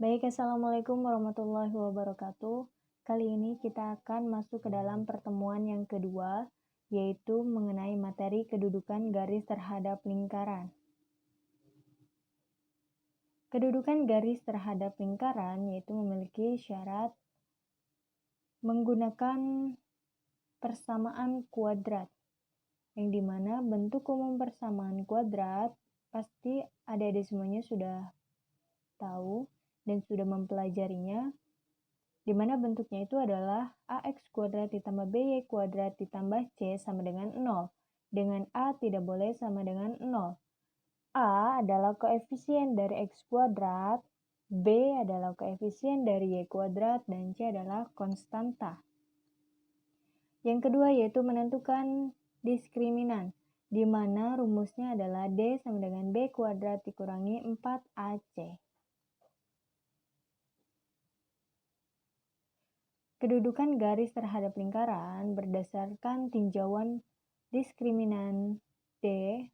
Baik, Assalamualaikum warahmatullahi wabarakatuh. Kali ini kita akan masuk ke dalam pertemuan yang kedua, yaitu mengenai materi kedudukan garis terhadap lingkaran. Kedudukan garis terhadap lingkaran yaitu memiliki syarat menggunakan persamaan kuadrat, yang dimana bentuk umum persamaan kuadrat pasti adik-adik semuanya sudah tahu dan sudah mempelajarinya, di mana bentuknya itu adalah ax kuadrat ditambah by kuadrat ditambah c sama dengan 0. Dengan a tidak boleh sama dengan 0. A adalah koefisien dari x kuadrat, b adalah koefisien dari y kuadrat, dan c adalah konstanta. Yang kedua yaitu menentukan diskriminan, di mana rumusnya adalah d sama dengan b kuadrat dikurangi 4ac. Kedudukan garis terhadap lingkaran berdasarkan tinjauan diskriminan D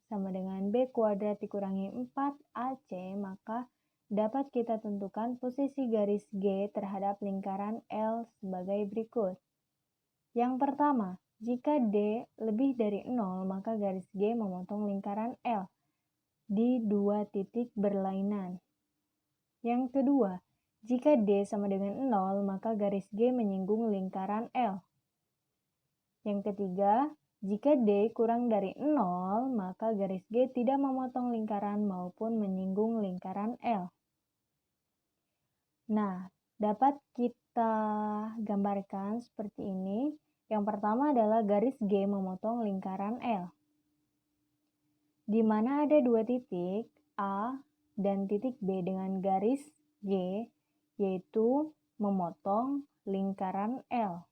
sama dengan B kuadrat dikurangi 4AC, maka dapat kita tentukan posisi garis G terhadap lingkaran L sebagai berikut. Yang pertama, jika D lebih dari 0, maka garis G memotong lingkaran L di dua titik berlainan. Yang kedua, jika D sama dengan 0, maka garis G menyinggung lingkaran L. Yang ketiga, jika D kurang dari 0, maka garis G tidak memotong lingkaran maupun menyinggung lingkaran L. Nah, dapat kita gambarkan seperti ini. Yang pertama adalah garis G memotong lingkaran L, di mana ada dua titik A dan titik B dengan garis G, yaitu memotong lingkaran L.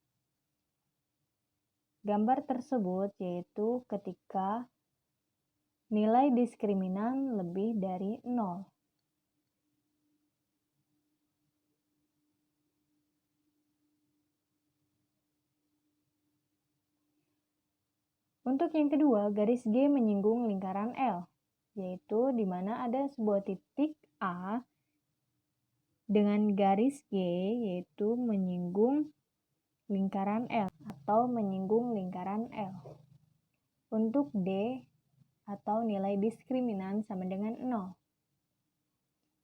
Gambar tersebut yaitu ketika nilai diskriminan lebih dari 0. Untuk yang kedua, garis G menyinggung lingkaran L, yaitu di mana ada sebuah titik A dengan garis G, yaitu menyinggung lingkaran L atau menyinggung lingkaran L. Untuk D atau nilai diskriminan sama dengan 0.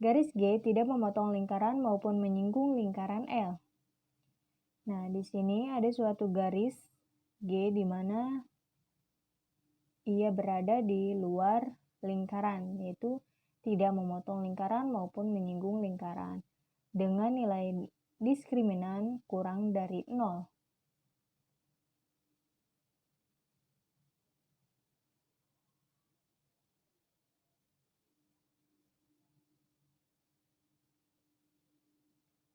Garis G tidak memotong lingkaran maupun menyinggung lingkaran L. Nah, di sini ada suatu garis G di mana ia berada di luar lingkaran, yaitu tidak memotong lingkaran maupun menyinggung lingkaran, dengan nilai diskriminan kurang dari 0.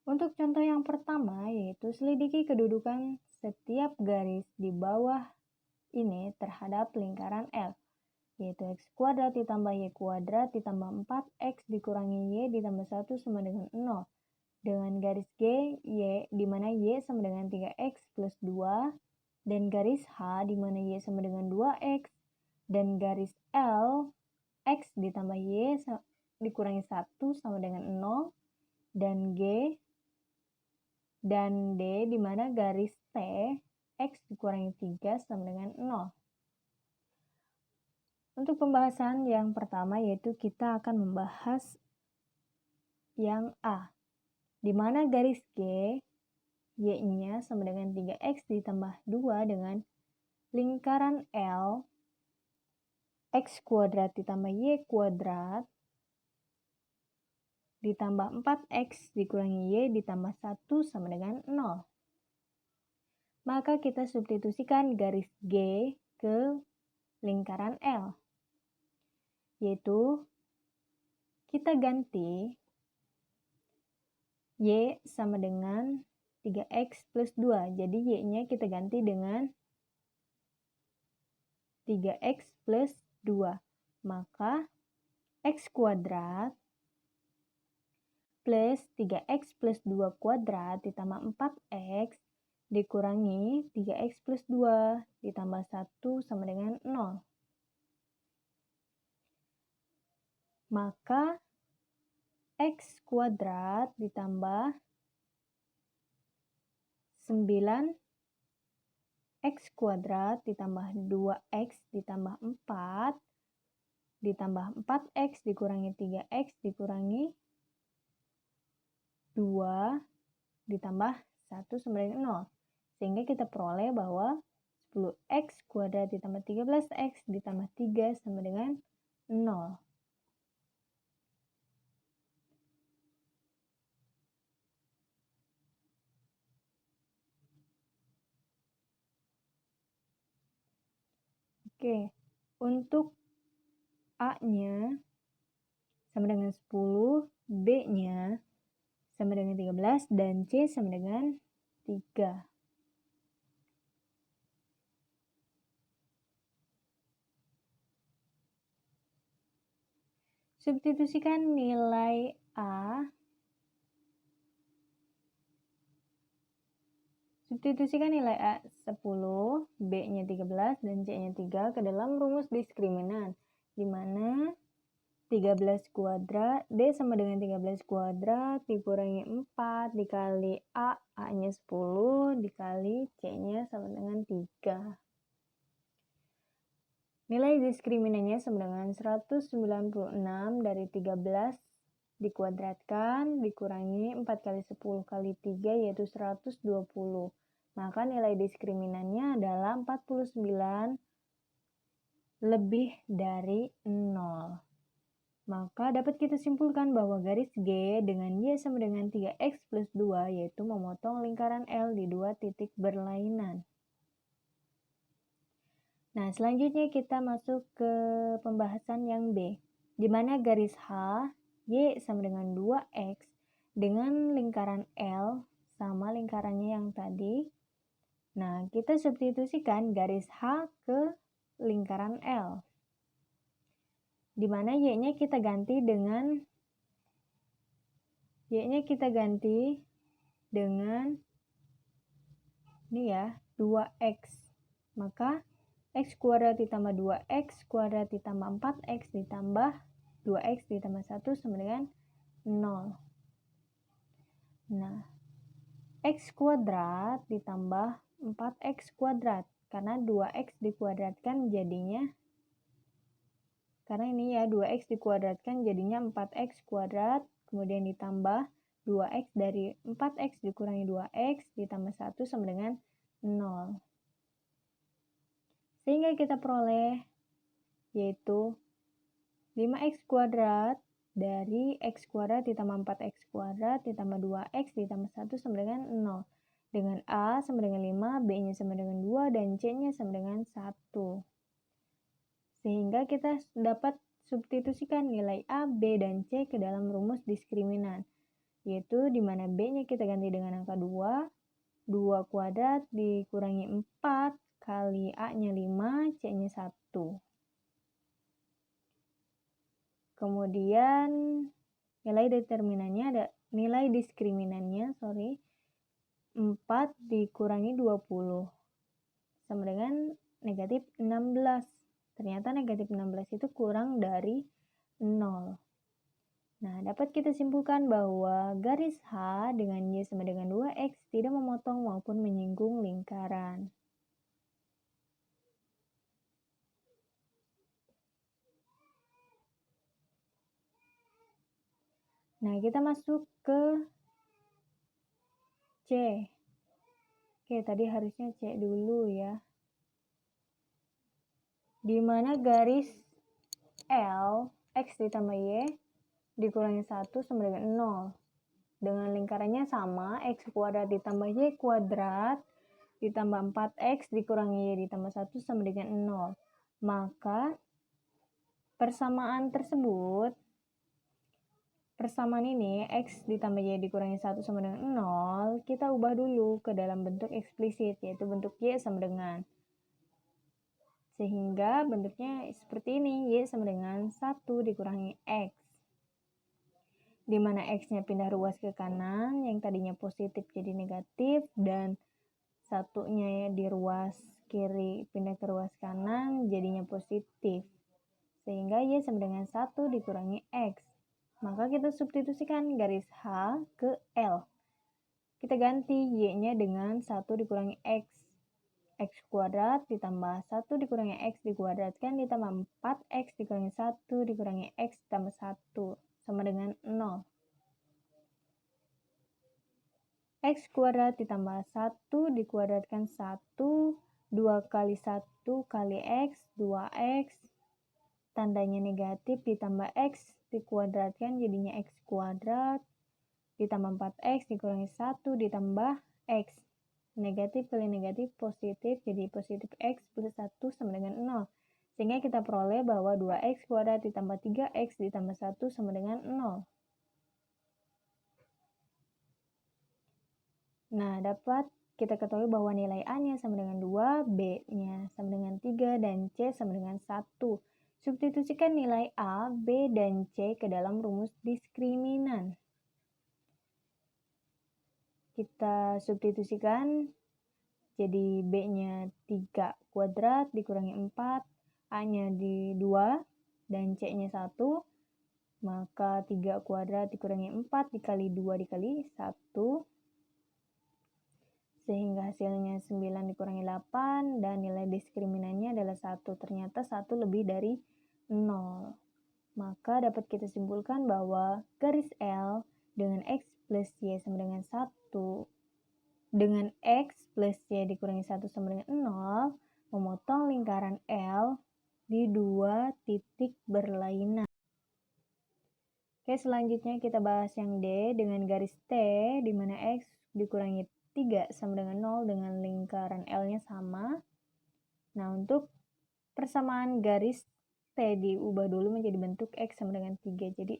Untuk contoh yang pertama, yaitu selidiki kedudukan setiap garis di bawah ini terhadap lingkaran L, yaitu x kuadrat ditambah y kuadrat ditambah 4x dikurangi y ditambah 1 sama dengan 0. Dengan garis G, y, di mana y sama dengan 3x plus 2, dan garis H, di mana y sama dengan 2x, dan garis L, x ditambah y dikurangi 1 sama dengan 0, dan G, dan D, di mana garis T, x dikurangi 3 sama dengan 0. Untuk pembahasan yang pertama yaitu kita akan membahas yang A, di mana garis G, y-nya sama dengan 3x ditambah 2 dengan lingkaran L, x kuadrat ditambah y kuadrat ditambah 4x dikurangi y ditambah 1 sama dengan 0. Maka kita substitusikan garis G ke lingkaran L, yaitu kita ganti y sama dengan 3x plus 2. Jadi y-nya kita ganti dengan 3x plus 2. Maka x kuadrat plus 3x plus 2 kuadrat ditambah 4x dikurangi 3x plus 2 ditambah 1 sama dengan 0. Maka X kuadrat ditambah 9X kuadrat ditambah 2X ditambah 4 ditambah 4X dikurangi 3X dikurangi 2 ditambah 1 sama dengan 0. Sehingga kita peroleh bahwa 10X kuadrat ditambah 13X ditambah 3 sama dengan 0. Oke, untuk A-nya sama dengan 10, B-nya sama dengan 13, dan C sama dengan 3. Substitusikan nilai A. Substitusikan nilai A 10, B-nya 13, dan C-nya 3 ke dalam rumus diskriminan, di mana 13 kuadrat, D sama dengan 13 kuadrat dikurangi 4 dikali A, A-nya 10, dikali C-nya sama dengan 3. Nilai diskriminannya sama dengan 196 dari 13 dikuadratkan dikurangi 4 kali 10 kali 3 yaitu 120. Maka nilai diskriminannya adalah 49 lebih dari 0. Maka dapat kita simpulkan bahwa garis G dengan Y sama dengan 3X plus 2 yaitu memotong lingkaran L di dua titik berlainan. Nah, selanjutnya kita masuk ke pembahasan yang B, di mana garis H, Y sama dengan 2X dengan lingkaran L sama lingkarannya yang tadi. Nah, kita substitusikan garis H ke lingkaran L, di mana Y-nya kita ganti dengan ini ya, 2X. Maka X kuadrat ditambah 2X kuadrat ditambah 4X ditambah 2X ditambah 1 sama dengan 0. Nah, X kuadrat ditambah 4X kuadrat. Karena 2X dikuadratkan jadinya, karena ini ya 2X dikuadratkan jadinya 4X kuadrat. Kemudian ditambah 2X dari 4X dikurangi 2X ditambah 1 sama dengan 0. Sehingga kita peroleh yaitu 5X kuadrat dari X kuadrat ditambah 4X kuadrat ditambah 2X ditambah 1 sama dengan 0. Dengan A sama dengan 5, B-nya sama dengan 2, dan C-nya sama dengan 1. Sehingga kita dapat substitusikan nilai A, B, dan C ke dalam rumus diskriminan. Yaitu di mana B-nya kita ganti dengan angka 2, 2 kuadrat dikurangi 4, kali A-nya 5, C-nya 1. Kemudian nilai diskriminannya 4 dikurangi 20 sama dengan negatif 16. Ternyata negatif 16 itu kurang dari 0. Nah, dapat kita simpulkan bahwa garis H dengan Y sama dengan 2X tidak memotong maupun menyinggung lingkaran. Nah, kita masuk ke C. Oke, tadi harusnya C dulu ya. Di mana garis L, X ditambah Y dikurangi 1 sama dengan 0. Dengan lingkarannya sama, X kuadrat ditambah Y kuadrat ditambah 4X dikurangi Y ditambah 1 sama dengan 0. Maka persamaan ini X ditambah Y dikurangi 1 sama dengan 0, kita ubah dulu ke dalam bentuk eksplisit, yaitu bentuk Y sama dengan. Sehingga bentuknya seperti ini, Y sama dengan 1 dikurangi X. Di mana X-nya pindah ruas ke kanan, yang tadinya positif jadi negatif, dan satunya di ruas kiri pindah ke ruas kanan, jadinya positif. Sehingga Y sama dengan 1 dikurangi X. Maka kita substitusikan garis H ke L. Kita ganti Y-nya dengan 1 dikurangi X. X kuadrat ditambah 1 dikurangi X dikuadratkan ditambah 4X dikurangi 1 dikurangi X tambah 1 sama dengan 0. X kuadrat ditambah 1 dikuadratkan 1, 2 kali 1 kali X, 2X, tandanya negatif ditambah X dikuadratkan jadinya X kuadrat, ditambah 4X dikurangi 1 ditambah X. Negatif kali negatif positif, jadi positif X plus 1 sama dengan 0. Sehingga kita peroleh bahwa 2X kuadrat ditambah 3X ditambah 1 sama dengan 0. Nah, dapat kita ketahui bahwa nilai A-nya sama dengan 2, B-nya sama dengan 3, dan C sama dengan 1. Substitusikan nilai A, B, dan C ke dalam rumus diskriminan. Kita substitusikan, jadi B-nya 3 kuadrat dikurangi 4, A-nya di 2, dan C-nya 1. Maka 3 kuadrat dikurangi 4 dikali 2 dikali 1. Sehingga hasilnya 9 dikurangi 8, dan nilai diskriminannya adalah 1. Ternyata 1 lebih dari 0. Maka dapat kita simpulkan bahwa garis L dengan X plus Y sama dengan 1, dengan X plus Y dikurangi 1 sama dengan 0, memotong lingkaran L di 2 titik berlainan. Oke, selanjutnya kita bahas yang D dengan garis T, di mana X dikurangi 3 sama dengan 0 dengan lingkaran L-nya sama. Nah, untuk persamaan garis T diubah dulu menjadi bentuk X sama dengan 3. Jadi,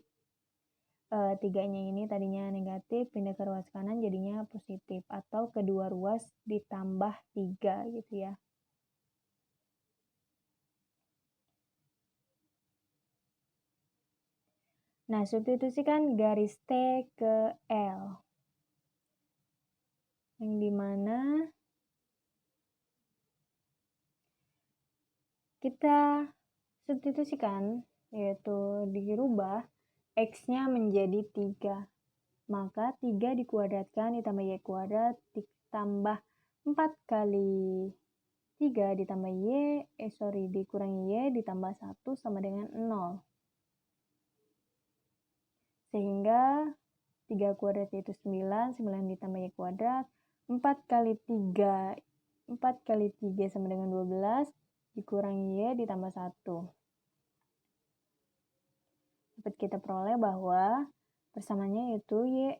3-nya ini tadinya negatif, pindah ke ruas kanan jadinya positif. Atau kedua ruas ditambah 3 gitu ya. Nah, substitusikan garis T ke L. Yang dimana kita substitusikan, yaitu dirubah X-nya menjadi 3. Maka 3 dikuadratkan ditambah Y kuadrat ditambah 4 kali 3 ditambah dikurangi Y ditambah 1 sama dengan 0. Sehingga 3 kuadrat yaitu 9, 9 ditambah Y kuadrat, 4 kali 3 sama dengan 12, dikurangi Y ditambah 1. Dapat kita peroleh bahwa persamaannya yaitu Y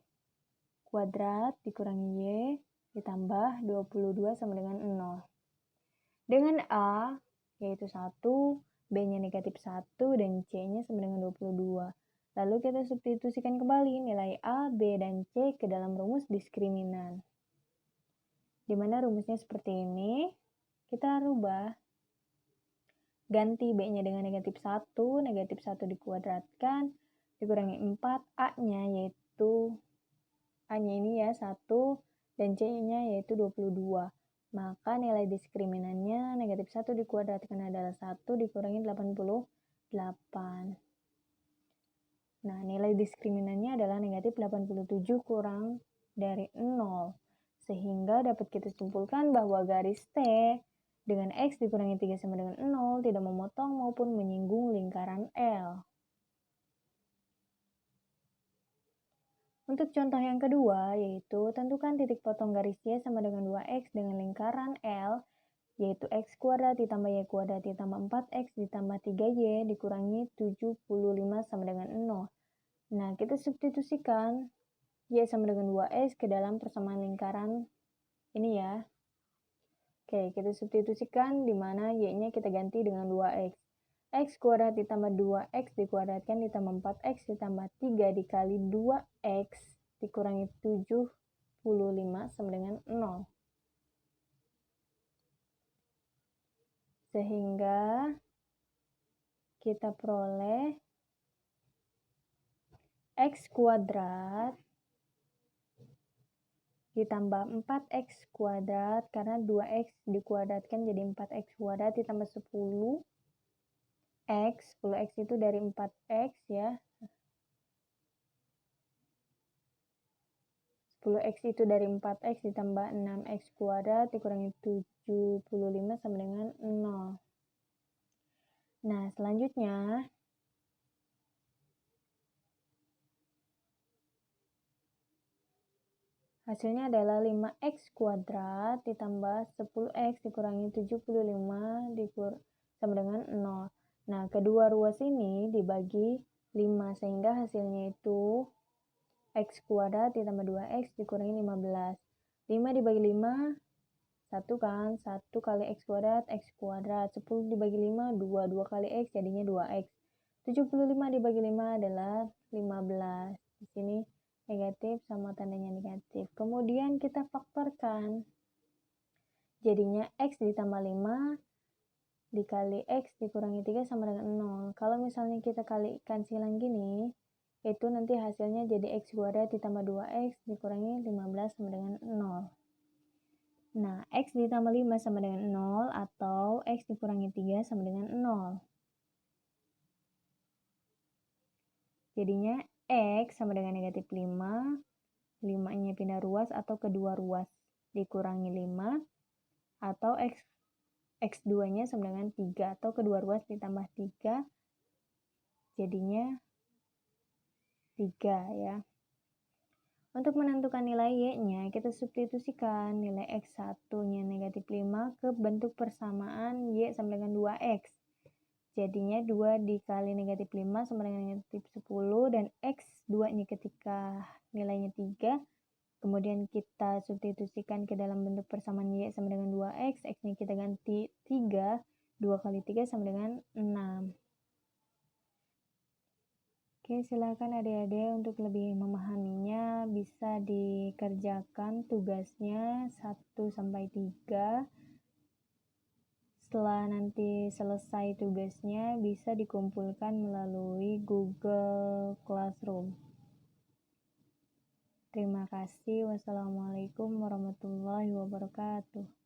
kuadrat dikurangi Y ditambah 22 sama dengan 0. Dengan A yaitu 1, B-nya negatif 1, dan C-nya sama dengan 22. Lalu kita substitusikan kembali nilai A, B, dan C ke dalam rumus diskriminan. Di mana rumusnya seperti ini, kita rubah. Ganti B-nya dengan negatif 1 dikuadratkan, dikurangi 4, A-nya yaitu A-nya ini ya 1, dan C-nya yaitu 22. Maka nilai diskriminannya negatif 1 dikuadratkan adalah 1 dikurangi 88. Nah, nilai diskriminannya adalah negatif 87 kurang dari 0. Sehingga dapat kita simpulkan bahwa garis T dengan X dikurangi 3 sama dengan 0 tidak memotong maupun menyinggung lingkaran L. Untuk contoh yang kedua, yaitu tentukan titik potong garis Y sama dengan 2X dengan lingkaran L, yaitu X kuadrat ditambah Y kuadrat ditambah 4X ditambah 3Y dikurangi 75 sama dengan 0. Nah, kita substitusikan Y sama dengan 2X ke dalam persamaan lingkaran ini ya. Oke, kita substitusikan di mana Y-nya kita ganti dengan 2X. X kuadrat ditambah 2X dikuadratkan ditambah 4X ditambah 3 dikali 2X dikurangi 75 sama dengan 0. Sehingga kita peroleh X kuadrat ditambah 4X kuadrat, karena 2X dikuadratkan jadi 4X kuadrat ditambah 10X. 10X itu dari 4X ya. 10x itu dari 4x ditambah 6x kuadrat dikurangi 75 sama dengan 0. Nah, selanjutnya hasilnya adalah 5x kuadrat ditambah 10x dikurangi 75 sama dengan 0. Nah, kedua ruas ini dibagi 5 sehingga hasilnya itu x kuadrat ditambah 2x dikurangi 15. 5 dibagi 5, 1 kan? 1 kali x kuadrat, x kuadrat. 10 dibagi 5, 2. 2 kali x jadinya 2x. 75 dibagi 5 adalah 15. Di sini negatif sama tandanya negatif. Kemudian kita faktorkan. Jadinya x ditambah 5 dikali x dikurangi 3 sama dengan 0. Kalau misalnya kita kalikan silang gini, itu nanti hasilnya jadi x kuadrat ditambah 2x dikurangi 15 sama dengan 0. Nah, x ditambah 5 sama dengan 0 atau x dikurangi 3 sama dengan 0. Jadinya x sama dengan negatif 5, 5-nya pindah ruas atau kedua ruas dikurangi 5, atau x2-nya sama dengan 3 atau kedua ruas ditambah 3, jadinya 3 ya. Untuk menentukan nilai y-nya, kita substitusikan nilai x1-nya negatif 5 ke bentuk persamaan y sama dengan 2x. Jadinya 2 dikali negatif 5 sama dengan negatif 10, dan x2-nya ketika nilainya 3, kemudian kita substitusikan ke dalam bentuk persamaan y sama dengan 2x, x-nya kita ganti 3, 2 kali 3 sama dengan 6. Oke, silakan adik-adik untuk lebih memahaminya bisa dikerjakan tugasnya 1-3. Setelah nanti selesai tugasnya bisa dikumpulkan melalui Google Classroom. Terima kasih. Wassalamualaikum warahmatullahi wabarakatuh.